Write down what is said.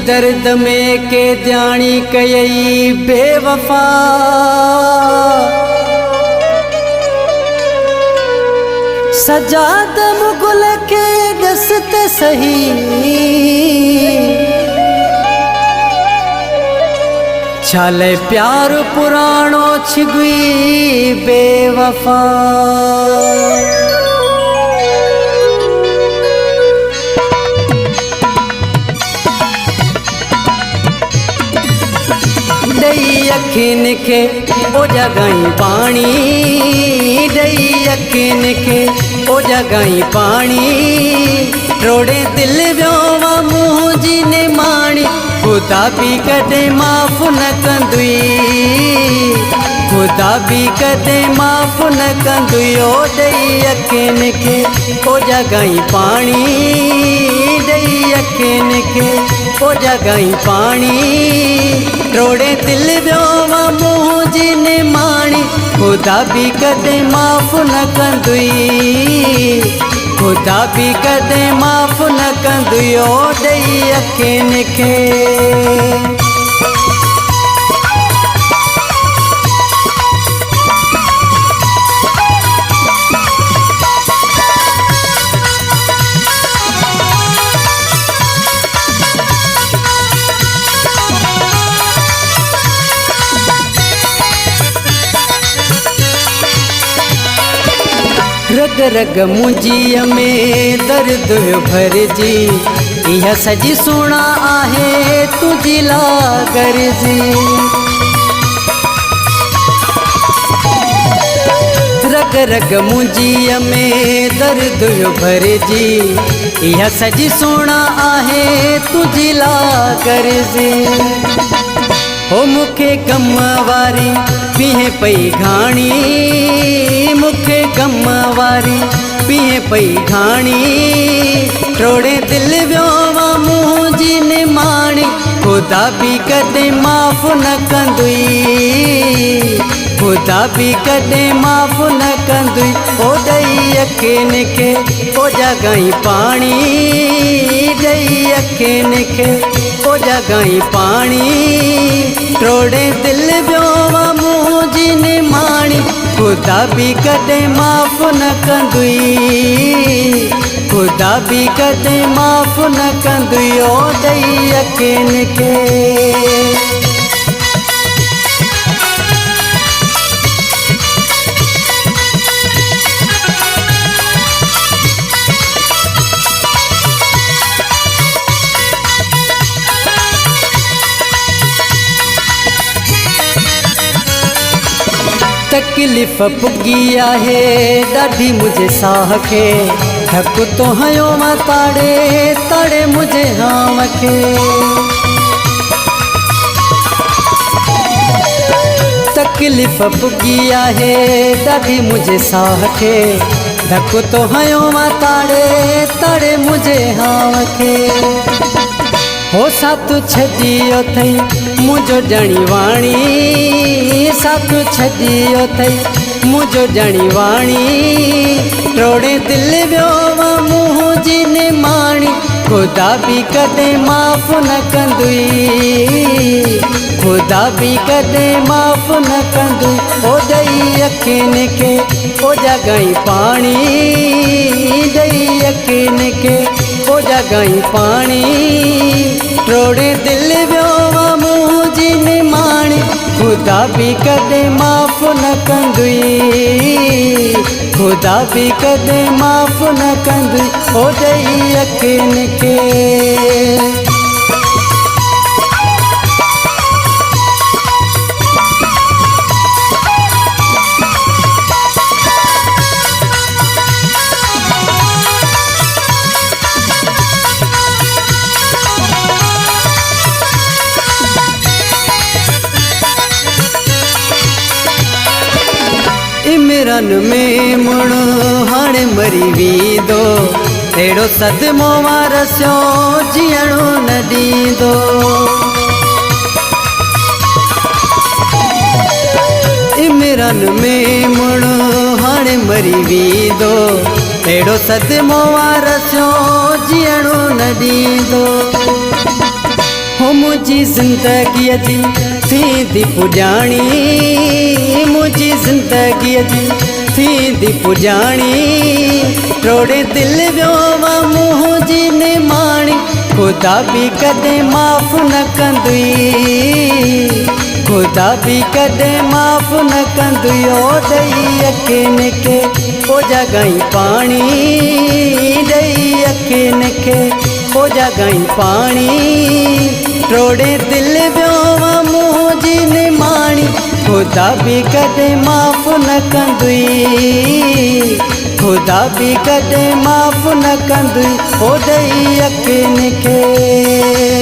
दर्द में के ध्यानी कयई बेवफा सजाद मुगल के दस्त सही छाले प्यार पुराणो छिगुई बेवफा। दई अखिन के ओ जगाई पानी, दई अखिन के ओ जगाई पानी, रोड़े दिल व्योवा मुँह जी ने माणी, खुदा भी कदे माफ न कंदुई, खुदा भी कदे माफ न कंदुई। ओ दई अखिन के ओ जगाई पानी, दई अखिन के ओ जगाई पानी, रोड़े दिल व्योवा मुँह जी ने माणी, खुदा भी कदे माफ न कंदुई, खुदा भी कदे माफ न कंदुई। ओ दई अखिन के रग रग मुंजिया में दर्द भर जी, यह सजी सुना आहे तुझी लागर जी। रग रग मुंजिया में दर्द भर जी, यह सजी सुना आहे तुझी लागर जी। हो मुखे गम वारी पीहे पई घाणी, मुखे गम वारी पीहे पई घाणी, रोड़े दिल व्योवा मुँह जी ने माणी, खुदा भी कदे माफ न कंदुई, खुदा भी कदे माफ न कंदुई। ओ दई अखिन के ओ जगाई पानी, दई अखिन के ओ जगाई पानी, रोड़े दिल व्योवा मुँह जी ने माणी, खुदा भी कदे माफ न कंदुई, खुदा भी कदे माफ न कंदुई। ओ दई अखिन के तकलीफ़ पुगी आहे ॾाढी मुझे साह खे, धक तो हयो मां ताड़े ताड़े मुझे हाम खे। तकलीफ़ पुगी आहे ॾाढी मुझे साह खे, धक तो हयो मां ताड़े ताड़े मुझे हाम खे। हो साथ छदियो थई मुझो जणी वाणी, साथ छदियो थई मुझो जणी वाणी, रोड़े दिल व्योवा मुँह जी ने माणी, खुदा भी कदे माफ न कंदुई, खुदा भी कदे माफ न कंदुई। ओ दई अखिन के ओ जगाई पानी, दई अखिन के ओ जगाई पानी, रोड़े दिल व्योवा मुँह जी ने माणी, खुदा भी कदे माफ न कंदुई, खुदा भी कदे माफ न कंदुई। ओ दई अखिन के इमरन में मुण हाणे मरी वींदो, अहिड़ो सदमो वारसियो जीअणो न ॾींदो। इमरन में मुण हाणे मरी वींदो, अहिड़ो सदमो वारसियो जीअणो न ॾींदो। मुझी ज़िंदगी जी थींदी पुॼाणी, मुझी ज़िंदगी जी थींदी पुॼाणी, टोड़े दिल वियो मुंहिंजी निमाणी, खुदा भी कॾहिं माफ़ न कंदुई, खुदा भी कॾहिं माफ़ न कंदुई। ओ ॾेई अखियुनि खे ओ जॻहि पाणी, ॾेई अखियुनि खे ओ जॻहि पाणी, टोड़े दिल वियो मुंहिंजी निमाणी, खुदा भी कॾहिं माफ़ न कंदुई, खुदा भी कॾहिं माफ़ न कंदुई। ओ ॾेई अखियुनि खे